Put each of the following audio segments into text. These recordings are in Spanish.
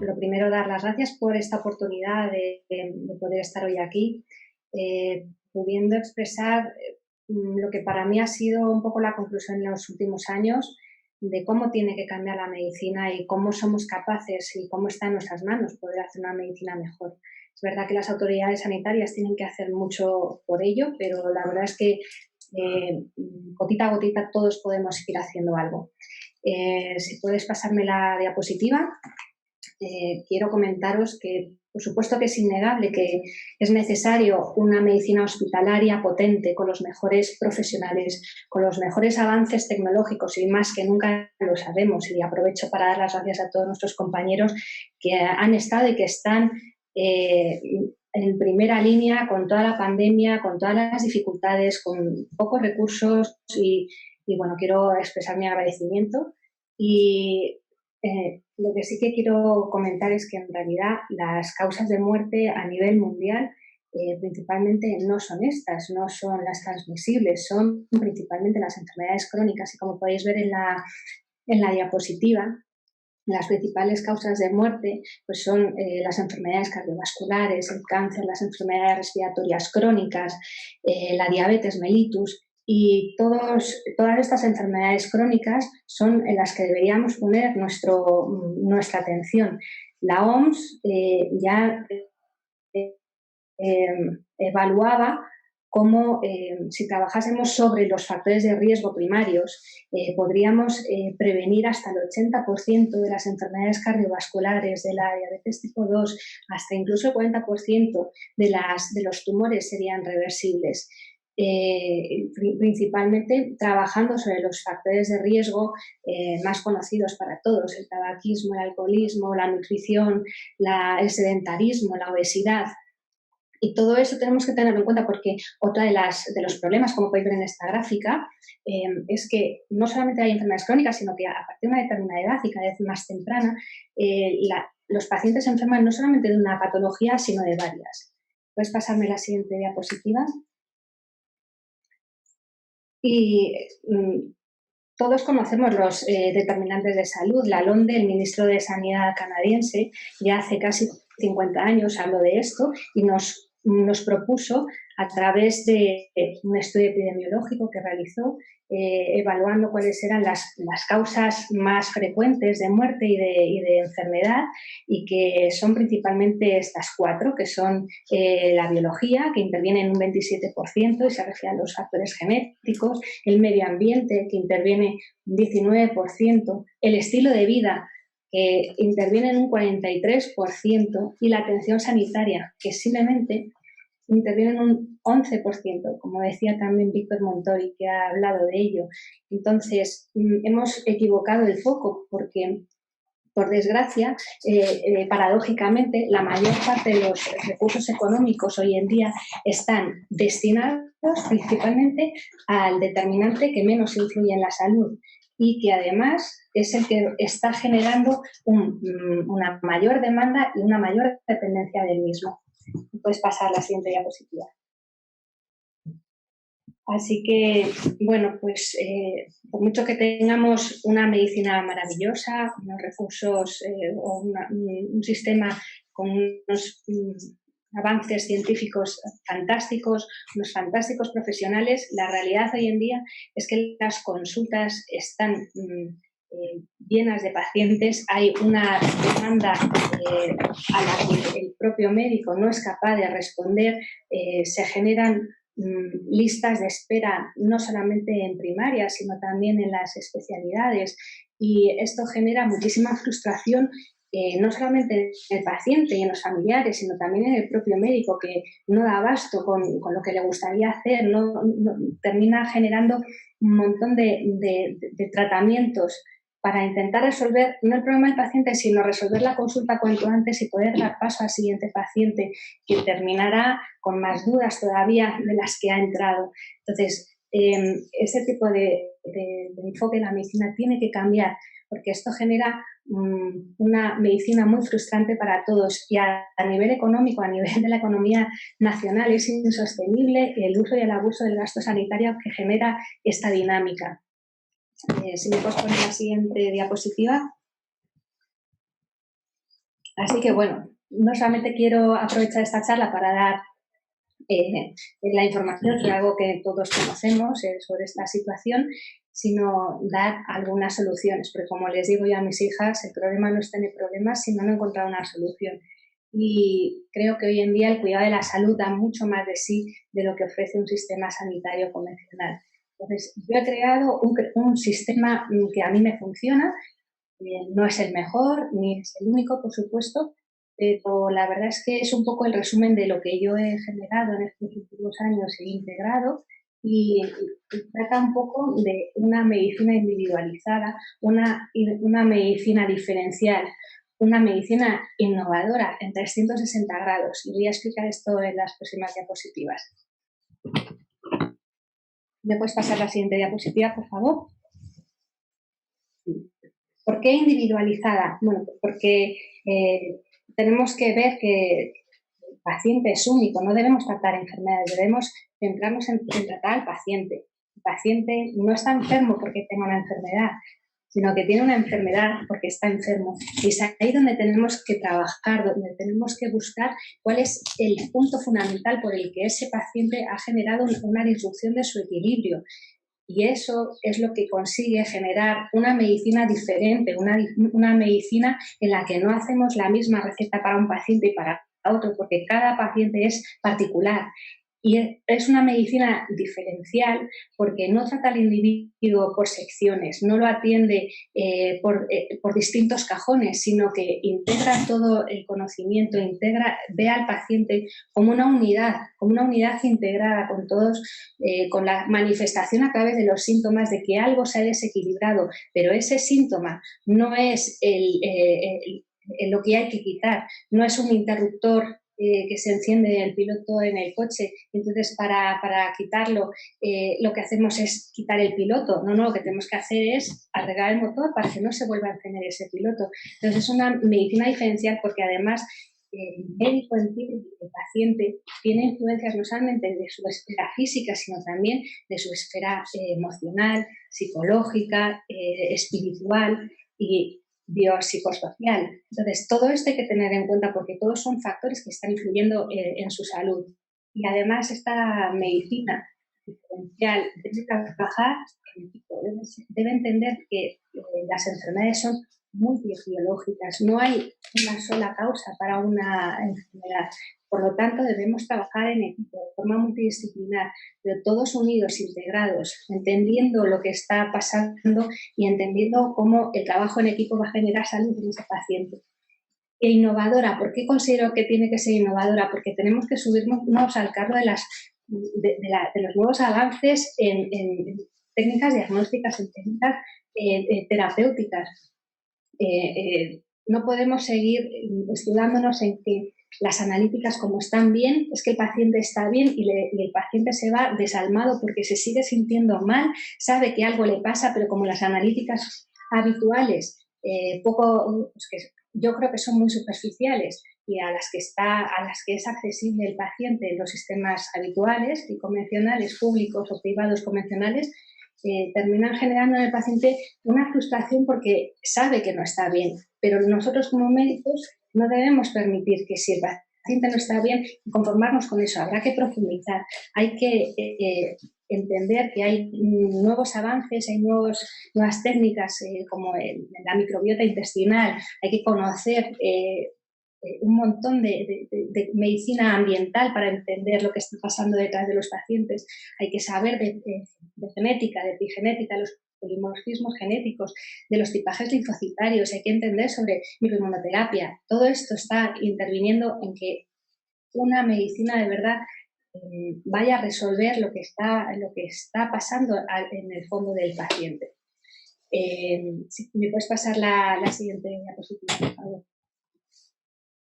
lo primero, dar las gracias por esta oportunidad de poder estar hoy aquí, pudiendo expresar lo que para mí ha sido un poco la conclusión en los últimos años de cómo tiene que cambiar la medicina y cómo somos capaces y cómo está en nuestras manos poder hacer una medicina mejor. Es verdad que las autoridades sanitarias tienen que hacer mucho por ello, pero la verdad es que gotita a gotita todos podemos ir haciendo algo. Si puedes pasarme la diapositiva. Quiero comentaros que, por supuesto que es innegable que es necesario una medicina hospitalaria potente, con los mejores profesionales, con los mejores avances tecnológicos y más que nunca lo sabemos. Y aprovecho para dar las gracias a todos nuestros compañeros que han estado y que están en primera línea con toda la pandemia, con todas las dificultades, con pocos recursos y bueno, quiero expresar mi agradecimiento. Y lo que sí que quiero comentar es que en realidad las causas de muerte a nivel mundial principalmente no son estas, no son las transmisibles, son principalmente las enfermedades crónicas y como podéis ver en la diapositiva, las principales causas de muerte pues son las enfermedades cardiovasculares, el cáncer, las enfermedades respiratorias crónicas, la diabetes mellitus. Y todas estas enfermedades crónicas son en las que deberíamos poner nuestra atención. La OMS ya evaluaba cómo si trabajásemos sobre los factores de riesgo primarios podríamos prevenir hasta el 80% de las enfermedades cardiovasculares, de la diabetes tipo 2, hasta incluso el 40% de los tumores serían reversibles. Principalmente trabajando sobre los factores de riesgo más conocidos para todos, el tabaquismo, el alcoholismo, la nutrición, el sedentarismo, la obesidad. Y todo eso tenemos que tenerlo en cuenta porque otro de los problemas, como podéis ver en esta gráfica, es que no solamente hay enfermedades crónicas, sino que a partir de una determinada edad y cada vez más temprana, los pacientes se enferman no solamente de una patología, sino de varias. ¿Puedes pasarme la siguiente diapositiva? Y todos conocemos los determinantes de salud. Lalonde, el ministro de Sanidad canadiense, ya hace casi 50 años habló de esto y nos propuso, a través de un estudio epidemiológico que realizó, evaluando cuáles eran las causas más frecuentes de muerte y de enfermedad, y que son principalmente estas 4, que son la biología, que interviene en un 27% y se refiere a los factores genéticos, el medio ambiente, que interviene un 19%, el estilo de vida, que interviene en un 43%, y la atención sanitaria, que simplemente interviene en un 11%, como decía también Víctor Montori, que ha hablado de ello. Entonces, hemos equivocado el foco porque, por desgracia, paradójicamente, la mayor parte de los recursos económicos hoy en día están destinados principalmente al determinante que menos influye en la salud y que además es el que está generando una mayor demanda y una mayor dependencia del mismo. Puedes pasar la siguiente diapositiva. Así que, bueno, pues por mucho que tengamos una medicina maravillosa, unos recursos o un sistema con unos avances científicos fantásticos, unos fantásticos profesionales, la realidad hoy en día es que las consultas están llenas de pacientes, hay una demanda a la que el propio médico no es capaz de responder, se generan listas de espera no solamente en primaria, sino también en las especialidades, y esto genera muchísima frustración no solamente en el paciente y en los familiares, sino también en el propio médico, que no da abasto con lo que le gustaría hacer, termina generando un montón de tratamientos para intentar resolver no el problema del paciente, sino resolver la consulta cuanto antes y poder dar paso al siguiente paciente, que terminará con más dudas todavía de las que ha entrado. Entonces, ese tipo de enfoque en la medicina tiene que cambiar, porque esto genera una medicina muy frustrante para todos, y a nivel económico, a nivel de la economía nacional, es insostenible el uso y el abuso del gasto sanitario que genera esta dinámica. Si me puedes poner la siguiente diapositiva. Así que, bueno, no solamente quiero aprovechar esta charla para dar la información, que es algo que todos conocemos sobre esta situación, sino dar algunas soluciones, porque como les digo yo a mis hijas, el problema no es tener problemas, sino no encontrar una solución. Y creo que hoy en día el cuidado de la salud da mucho más de sí de lo que ofrece un sistema sanitario convencional. Entonces, yo he creado un sistema que a mí me funciona, no es el mejor ni es el único, por supuesto, pero la verdad es que es un poco el resumen de lo que yo he generado en estos últimos años e integrado y trata un poco de una medicina individualizada, una medicina diferencial, una medicina innovadora en 360 grados. Y voy a explicar esto en las próximas diapositivas. ¿Me puedes pasar la siguiente diapositiva, por favor? ¿Por qué individualizada? Bueno, porque tenemos que ver que el paciente es único, no debemos tratar enfermedades, debemos centrarnos en tratar al paciente. El paciente no está enfermo porque tenga una enfermedad, sino que tiene una enfermedad porque está enfermo. Y es ahí donde tenemos que trabajar, donde tenemos que buscar cuál es el punto fundamental por el que ese paciente ha generado una disrupción de su equilibrio. Y eso es lo que consigue generar una medicina diferente, una medicina en la que no hacemos la misma receta para un paciente y para otro, porque cada paciente es particular. Y es una medicina diferencial porque no trata al individuo por secciones, no lo atiende por distintos cajones, sino que integra todo el conocimiento, ve al paciente como una unidad integrada con todos, con la manifestación a través de los síntomas de que algo se ha desequilibrado, pero ese síntoma no es lo que hay que quitar, no es un interruptor que se enciende el piloto en el coche, entonces para quitarlo lo que hacemos es quitar el piloto. No, lo que tenemos que hacer es arreglar el motor para que no se vuelva a encender ese piloto. Entonces es una medicina diferencial porque además el médico entiende que el paciente tiene influencias no solamente de su esfera física, sino también de su esfera emocional, psicológica, espiritual y biopsicosocial. Entonces, todo esto hay que tener en cuenta porque todos son factores que están influyendo en su salud. Y además esta medicina diferencial debe trabajar en equipo, debe entender que las enfermedades son multibiológicas, no hay una sola causa para una enfermedad. Por lo tanto, debemos trabajar en equipo, de forma multidisciplinar, pero todos unidos, integrados, entendiendo lo que está pasando y entendiendo cómo el trabajo en equipo va a generar salud en ese paciente. E innovadora, ¿por qué considero que tiene que ser innovadora? Porque tenemos que subirnos al carro de los nuevos avances en técnicas diagnósticas, en técnicas terapéuticas. No podemos seguir escudándonos en que las analíticas, como están bien, es que el paciente está bien y el paciente se va desalmado porque se sigue sintiendo mal, sabe que algo le pasa, pero como las analíticas habituales, pues que yo creo que son muy superficiales y a las que es accesible el paciente en los sistemas habituales y convencionales, públicos o privados convencionales, terminan generando en el paciente una frustración porque sabe que no está bien, pero nosotros como médicos no debemos permitir que si el paciente no está bien, conformarnos con eso, habrá que profundizar, hay que entender que hay nuevos avances, hay nuevas técnicas como la microbiota intestinal, hay que conocer un montón de medicina ambiental para entender lo que está pasando detrás de los pacientes. Hay que saber de genética, de epigenética, los polimorfismos genéticos, de los tipajes linfocitarios, hay que entender sobre microinmunoterapia. Todo esto está interviniendo en que una medicina de verdad vaya a resolver lo que está pasando en el fondo del paciente. Si me puedes pasar la siguiente diapositiva, por favor.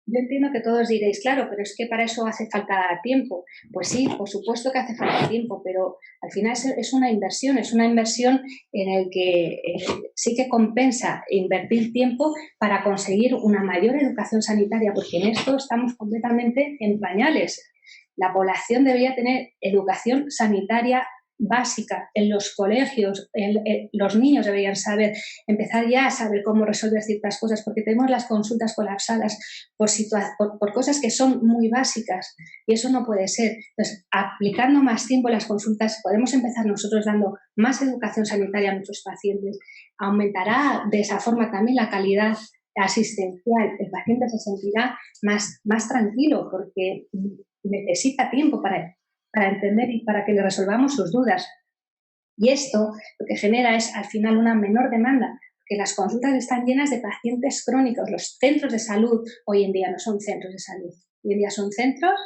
Yo entiendo que todos diréis, claro, pero es que para eso hace falta tiempo. Pues sí, por supuesto que hace falta tiempo, pero al final es una inversión en el que sí que compensa invertir tiempo para conseguir una mayor educación sanitaria, porque en esto estamos completamente en pañales. La población debería tener educación sanitaria básica en los colegios. Los niños deberían saber, empezar ya a saber cómo resolver ciertas cosas, porque tenemos las consultas colapsadas por cosas que son muy básicas y eso no puede ser. Entonces, aplicando más tiempo las consultas, podemos empezar nosotros dando más educación sanitaria a nuestros pacientes. Aumentará de esa forma también la calidad asistencial. El paciente se sentirá más tranquilo porque necesita tiempo para entender y para que le resolvamos sus dudas. Y esto lo que genera es al final una menor demanda, porque las consultas están llenas de pacientes crónicos. Los centros de salud hoy en día no son centros de salud, hoy en día son centros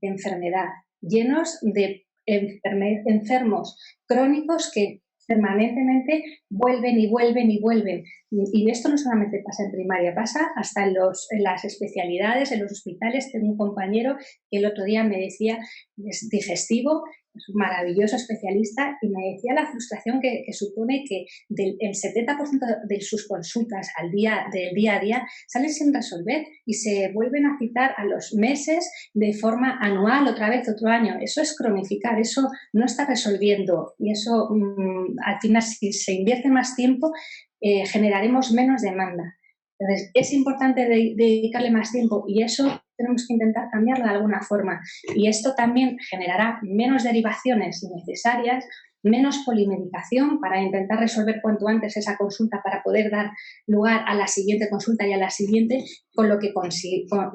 de enfermedad, llenos de enfermos crónicos que permanentemente vuelven y vuelven y vuelven. Y esto no solamente pasa en primaria, pasa hasta en las especialidades, en los hospitales. Tengo un compañero que el otro día me decía, es digestivo, es un maravilloso especialista, y me decía la frustración que supone que el 70% de sus consultas del día a día salen sin resolver y se vuelven a citar a los meses de forma anual, otra vez otro año. Eso es cronificar, eso no está resolviendo, y eso al final, si se invierte más tiempo, generaremos menos demanda. Entonces, es importante dedicarle más tiempo y eso tenemos que intentar cambiarlo de alguna forma. Y esto también generará menos derivaciones innecesarias, menos polimedicación para intentar resolver cuanto antes esa consulta para poder dar lugar a la siguiente consulta y a la siguiente, con lo que conlleva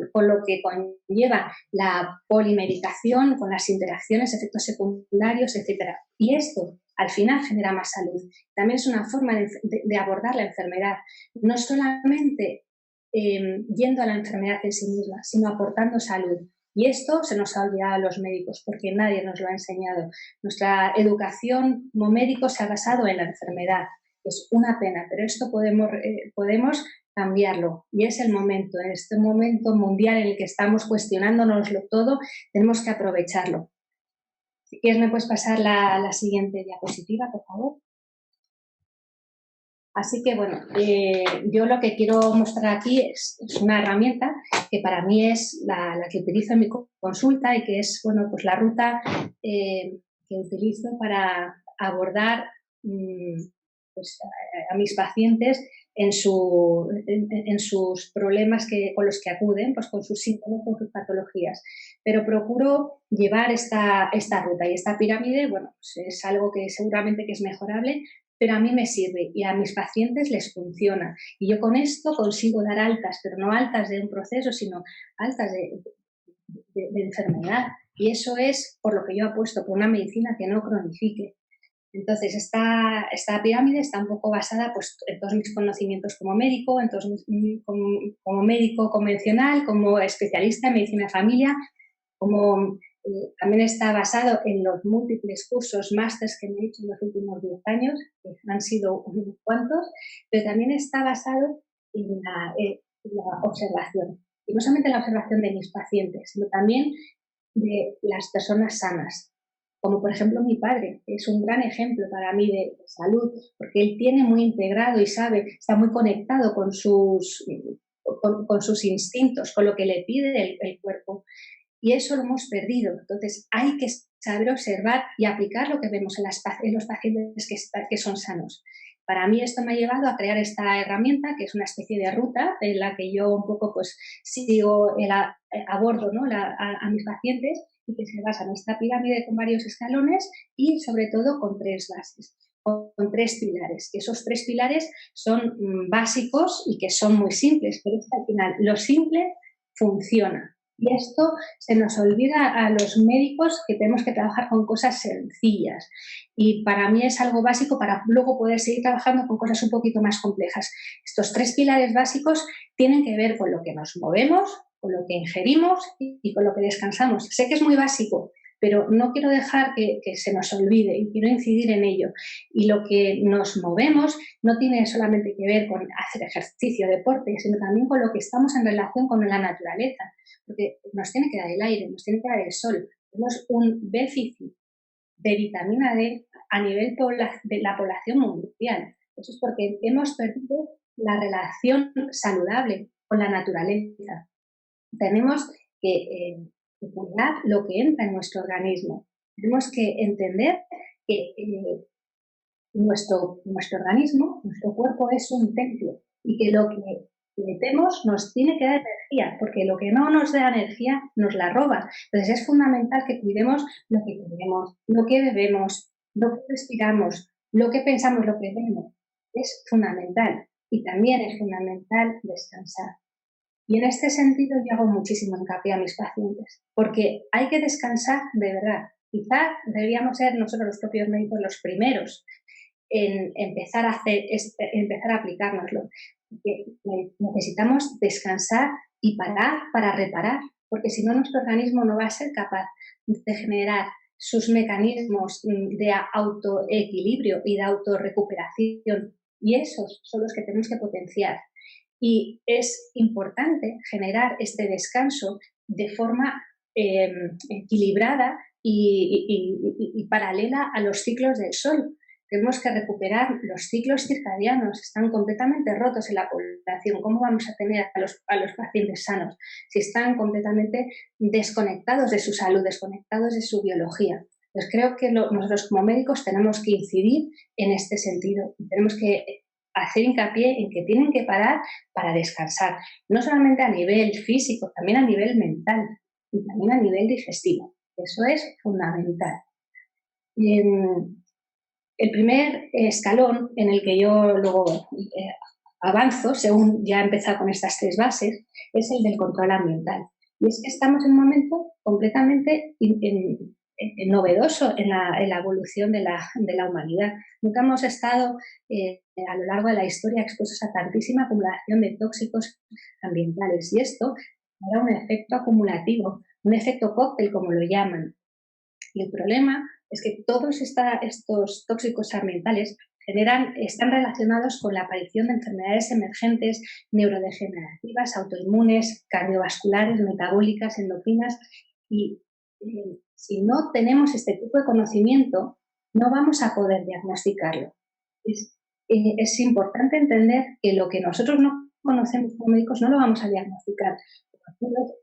la polimedicación, con las interacciones, efectos secundarios, etc. Y esto al final genera más salud. También es una forma de abordar la enfermedad, no solamente yendo a la enfermedad en sí misma, sino aportando salud. Y esto se nos ha olvidado a los médicos porque nadie nos lo ha enseñado. Nuestra educación como médicos se ha basado en la enfermedad. Es una pena, pero esto podemos cambiarlo. Y es el momento, en este momento mundial en el que estamos cuestionándonoslo todo, tenemos que aprovecharlo. Si quieres, me puedes pasar la siguiente diapositiva, por favor. Así que, bueno, yo lo que quiero mostrar aquí es una herramienta que para mí es la que utilizo en mi consulta y que es, bueno, pues la ruta que utilizo para abordar pues, a mis pacientes en sus problemas con los que acuden, pues con sus síntomas, con sus patologías. Pero procuro llevar esta ruta, y esta pirámide, bueno, pues es algo que seguramente que es mejorable, pero a mí me sirve y a mis pacientes les funciona. Y yo con esto consigo dar altas, pero no altas de un proceso, sino altas de enfermedad. Y eso es por lo que yo apuesto, por una medicina que no cronifique. Entonces, esta pirámide está un poco basada pues, en todos mis conocimientos como médico, como médico convencional, como especialista en medicina de familia, como también está basado en los múltiples cursos, másters que me he hecho en los últimos 10 años, que han sido unos cuantos, pero también está basado en la observación. Y no solamente en la observación de mis pacientes, sino también de las personas sanas. Como por ejemplo mi padre, que es un gran ejemplo para mí de salud, porque él tiene muy integrado y sabe, está muy conectado con sus instintos, con lo que le pide el cuerpo. Y eso lo hemos perdido. Entonces, hay que saber observar y aplicar lo que vemos en los pacientes que son sanos. Para mí esto me ha llevado a crear esta herramienta, que es una especie de ruta en la que yo un poco pues sigo abordo, ¿no? a mis pacientes, y que se basa en esta pirámide con varios escalones y sobre todo con 3 bases, con 3 pilares. Que esos 3 pilares son básicos y que son muy simples, pero es que al final lo simple funciona. Y esto se nos olvida a los médicos, que tenemos que trabajar con cosas sencillas. Y para mí es algo básico para luego poder seguir trabajando con cosas un poquito más complejas. Estos 3 pilares básicos tienen que ver con lo que nos movemos, con lo que ingerimos y con lo que descansamos. Sé que es muy básico, pero no quiero dejar que se nos olvide y quiero incidir en ello. Y lo que nos movemos no tiene solamente que ver con hacer ejercicio, deporte, sino también con lo que estamos en relación con la naturaleza. Porque nos tiene que dar el aire, nos tiene que dar el sol. Tenemos un déficit de vitamina D a nivel de la población mundial. Eso es porque hemos perdido la relación saludable con la naturaleza. Tenemos que cuidar lo que entra en nuestro organismo. Tenemos que entender que nuestro organismo, nuestro cuerpo es un templo y que lo que metemos nos tiene que dar energía, porque lo que no nos da energía nos la roba. Entonces es fundamental que cuidemos lo que comemos, lo que bebemos, lo que respiramos, lo que pensamos, lo que vemos. Es fundamental. Y también es fundamental descansar. Y en este sentido yo hago muchísimo hincapié a mis pacientes, porque hay que descansar de verdad. Quizá deberíamos ser nosotros los propios médicos los primeros en empezar a aplicárnoslo. Porque necesitamos descansar y parar para reparar, porque si no nuestro organismo no va a ser capaz de generar sus mecanismos de autoequilibrio y de autorrecuperación, y esos son los que tenemos que potenciar. Y es importante generar este descanso de forma equilibrada y paralela a los ciclos del sol. Tenemos que recuperar los ciclos circadianos, están completamente rotos en la población. ¿Cómo vamos a tener a los pacientes sanos si están completamente desconectados de su salud, desconectados de su biología? Pues creo que nosotros como médicos tenemos que incidir en este sentido y tenemos que hacer hincapié en que tienen que parar para descansar, no solamente a nivel físico, también a nivel mental y también a nivel digestivo. Eso es fundamental. El primer escalón en el que yo luego avanzo, según ya he empezado con estas 3 bases, es el del control ambiental. Y es que estamos en un momento completamente novedoso en la evolución de la humanidad. Nunca hemos estado a lo largo de la historia expuestos a tantísima acumulación de tóxicos ambientales, y esto era un efecto acumulativo, un efecto cóctel, como lo llaman. Y el problema es que todos estos tóxicos ambientales están relacionados con la aparición de enfermedades emergentes, neurodegenerativas, autoinmunes, cardiovasculares, metabólicas, endocrinas, y si no tenemos este tipo de conocimiento, no vamos a poder diagnosticarlo. Es importante entender que lo que nosotros no conocemos como médicos no lo vamos a diagnosticar.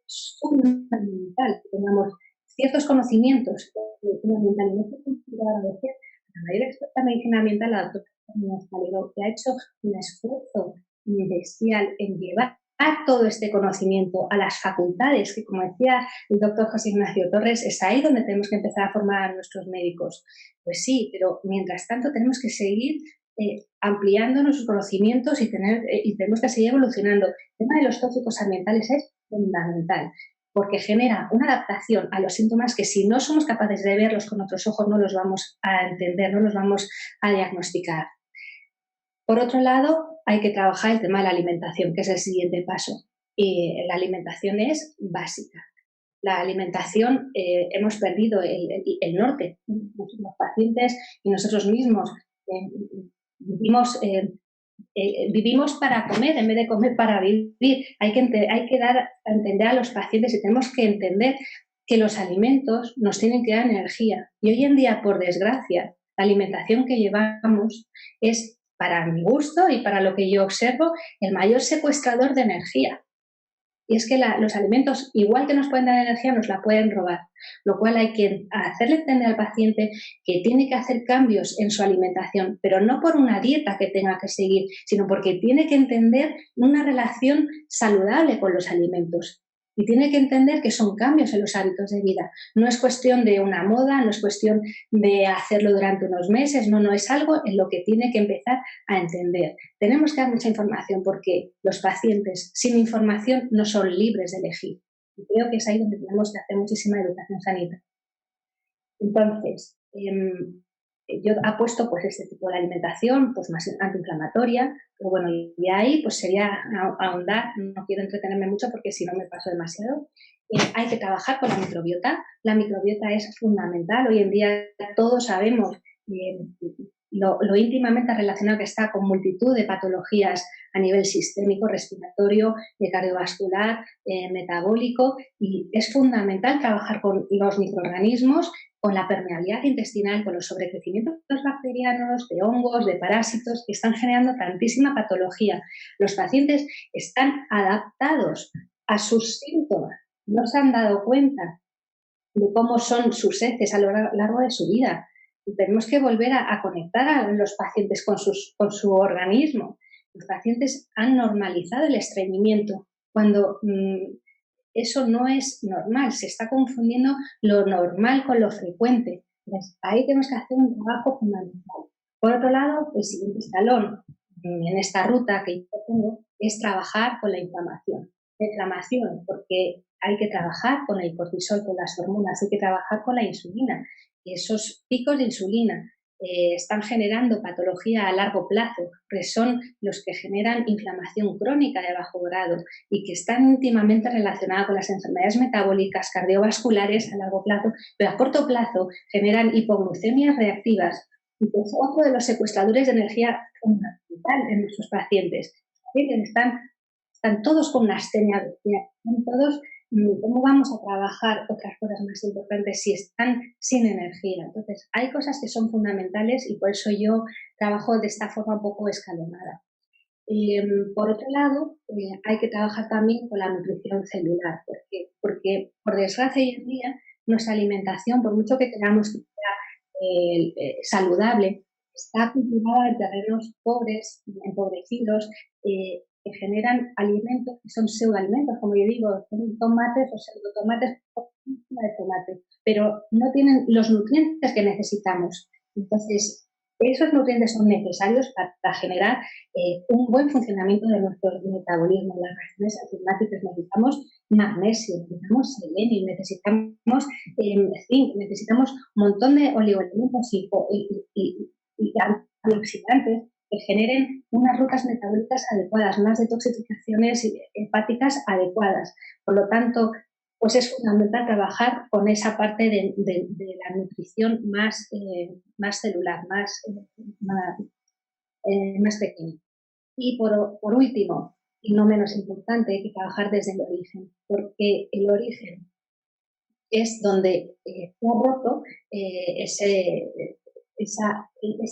Es fundamental que tengamos ciertos conocimientos de medicina ambiental. Y no se puede agradecer a la mayor experta en medicina ambiental, la doctora Escalero, que ha hecho un esfuerzo bestial en llevar todo este conocimiento a las facultades, que como decía el doctor José Ignacio Torres, es ahí donde tenemos que empezar a formar a nuestros médicos. Pues sí, pero mientras tanto tenemos que seguir ampliando nuestros conocimientos y tenemos que seguir evolucionando. El tema de los tóxicos ambientales es fundamental, porque genera una adaptación a los síntomas que si no somos capaces de verlos con otros ojos no los vamos a entender, no los vamos a diagnosticar. Por otro lado, hay que trabajar el tema de la alimentación, que es el siguiente paso. La alimentación es básica. La alimentación, hemos perdido el norte. Los pacientes y nosotros mismos vivimos para comer en vez de comer para vivir. Hay que dar a entender a los pacientes y tenemos que entender que los alimentos nos tienen que dar energía. Y hoy en día, por desgracia, la alimentación que llevamos es, para mi gusto y para lo que yo observo, el mayor secuestrador de energía. Y es que los alimentos, igual que nos pueden dar energía, nos la pueden robar. Lo cual hay que hacerle entender al paciente que tiene que hacer cambios en su alimentación, pero no por una dieta que tenga que seguir, sino porque tiene que entender una relación saludable con los alimentos. Y tiene que entender que son cambios en los hábitos de vida. No es cuestión de una moda, no es cuestión de hacerlo durante unos meses, no es algo en lo que tiene que empezar a entender. Tenemos que dar mucha información porque los pacientes sin información no son libres de elegir. Y creo que es ahí donde tenemos que hacer muchísima educación sanitaria. Entonces, yo apuesto pues este tipo de alimentación pues más antiinflamatoria, pero bueno, y ahí pues sería ahondar, no quiero entretenerme mucho porque si no me paso demasiado. Hay que trabajar con la microbiota. La microbiota es fundamental. Hoy en día todos sabemos lo íntimamente relacionado que está con multitud de patologías a nivel sistémico, respiratorio, cardiovascular, metabólico, y es fundamental trabajar con los microorganismos, con la permeabilidad intestinal, con los sobrecrecimientos bacterianos, de hongos, de parásitos, que están generando tantísima patología. Los pacientes están adaptados a sus síntomas, no se han dado cuenta de cómo son sus heces a lo largo de su vida. tenemos que volver a conectar a los pacientes con su organismo. Los pacientes han normalizado el estreñimiento cuando eso no es normal, se está confundiendo lo normal con lo frecuente. Entonces, ahí tenemos que hacer un trabajo fundamental. Por otro lado, el siguiente escalón en esta ruta que yo tengo es trabajar con la inflamación. La inflamación, porque hay que trabajar con el cortisol, con las hormonas, hay que trabajar con la insulina. Esos picos de insulina están generando patología a largo plazo, que son los que generan inflamación crónica de bajo grado y que están íntimamente relacionadas con las enfermedades metabólicas cardiovasculares a largo plazo, pero a corto plazo generan hipoglucemias reactivas, y que es otro de los secuestradores de energía fundamental en nuestros pacientes. Están todos con una astenia, están todos. ¿Cómo vamos a trabajar otras cosas más importantes si están sin energía? Entonces, hay cosas que son fundamentales y por eso yo trabajo de esta forma un poco escalonada. Por otro lado, hay que trabajar también con la nutrición celular, porque por desgracia hoy en día nuestra alimentación, por mucho que queramos que sea saludable, está cultivada en terrenos pobres, empobrecidos, que generan alimentos que son pseudoalimentos, como yo digo, son tomates o pseudotomates de tomate, pero no tienen los nutrientes que necesitamos. Entonces, esos nutrientes son necesarios para generar un buen funcionamiento de nuestro metabolismo. Las reacciones enzimáticas necesitamos magnesio, necesitamos selenio, necesitamos zinc, necesitamos un montón de oligoelementos y antioxidantes que generen unas rutas metabólicas adecuadas, unas detoxificaciones hepáticas adecuadas. Por lo tanto, pues es fundamental trabajar con esa parte de la nutrición más celular, más pequeña. Y por último, y no menos importante, hay que trabajar desde el origen, porque el origen es donde se ha roto ese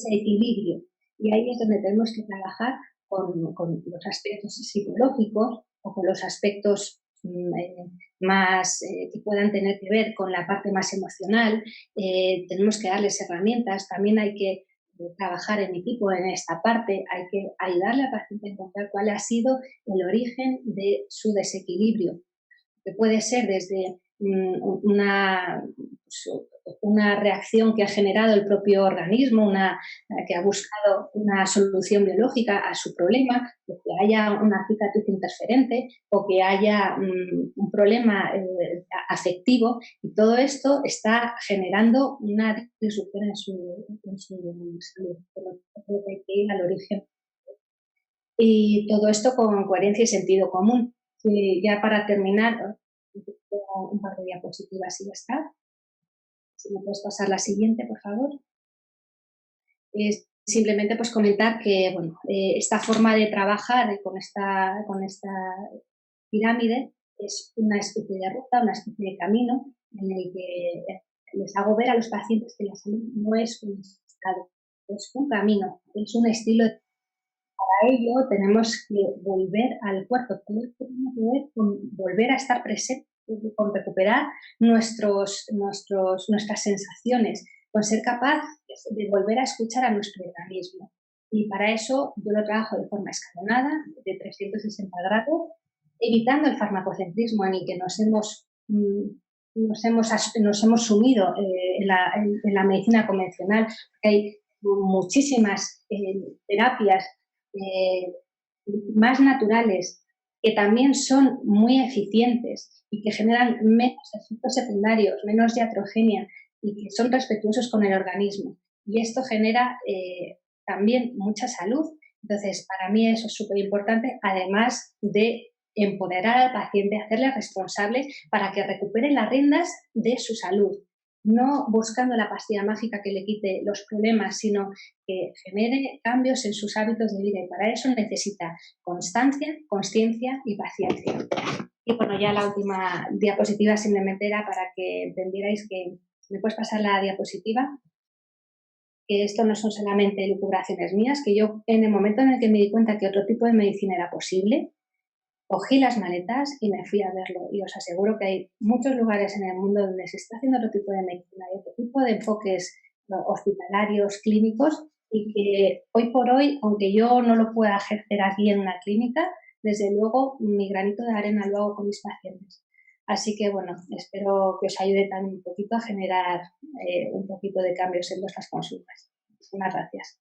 equilibrio. Y ahí es donde tenemos que trabajar con los aspectos psicológicos o con los aspectos más que puedan tener que ver con la parte más emocional. Tenemos que darles herramientas. También hay que trabajar en equipo en esta parte. Hay que ayudarle al paciente a encontrar cuál ha sido el origen de su desequilibrio, que puede ser desde una reacción que ha generado el propio organismo, que ha buscado una solución biológica a su problema, o que haya una cicatriz interferente o que haya un problema afectivo, y todo esto está generando una disrupción en su salud. Por lo tanto, hay que ir al origen. Y todo esto con coherencia y sentido común. Y ya para terminar, un par de diapositivas y ya está. Si me puedes pasar la siguiente, por favor. Simplemente pues comentar que bueno, esta forma de trabajar con esta pirámide es una especie de ruta, una especie de camino en el que les hago ver a los pacientes que la salud no es un estado, es un camino, es un estilo. Para ello tenemos que volver al cuerpo, todo esto tiene que ver con volver a estar presente, con recuperar nuestras sensaciones, con ser capaz de volver a escuchar a nuestro organismo. Y para eso yo lo trabajo de forma escalonada, de 360 grados, evitando el farmacocentrismo en el que nos hemos sumido en la medicina convencional, porque hay muchísimas terapias más naturales que también son muy eficientes y que generan menos efectos secundarios, menos iatrogenia y que son respetuosos con el organismo. Y esto genera también mucha salud. Entonces, para mí eso es súper importante, además de empoderar al paciente, hacerle responsable para que recupere las riendas de su salud. No buscando la pastilla mágica que le quite los problemas, sino que genere cambios en sus hábitos de vida, y para eso necesita constancia, consciencia y paciencia. Y bueno, ya la última diapositiva simplemente era para que entendierais que, ¿me puedes pasar la diapositiva? Que esto no son solamente lucubraciones mías, que yo en el momento en el que me di cuenta que otro tipo de medicina era posible, cogí las maletas y me fui a verlo, y os aseguro que hay muchos lugares en el mundo donde se está haciendo otro tipo de medicina y otro tipo de enfoques hospitalarios, clínicos, y que hoy por hoy, aunque yo no lo pueda ejercer aquí en una clínica, desde luego mi granito de arena lo hago con mis pacientes. Así que, bueno, espero que os ayude también un poquito a generar un poquito de cambios en vuestras consultas. Muchas gracias.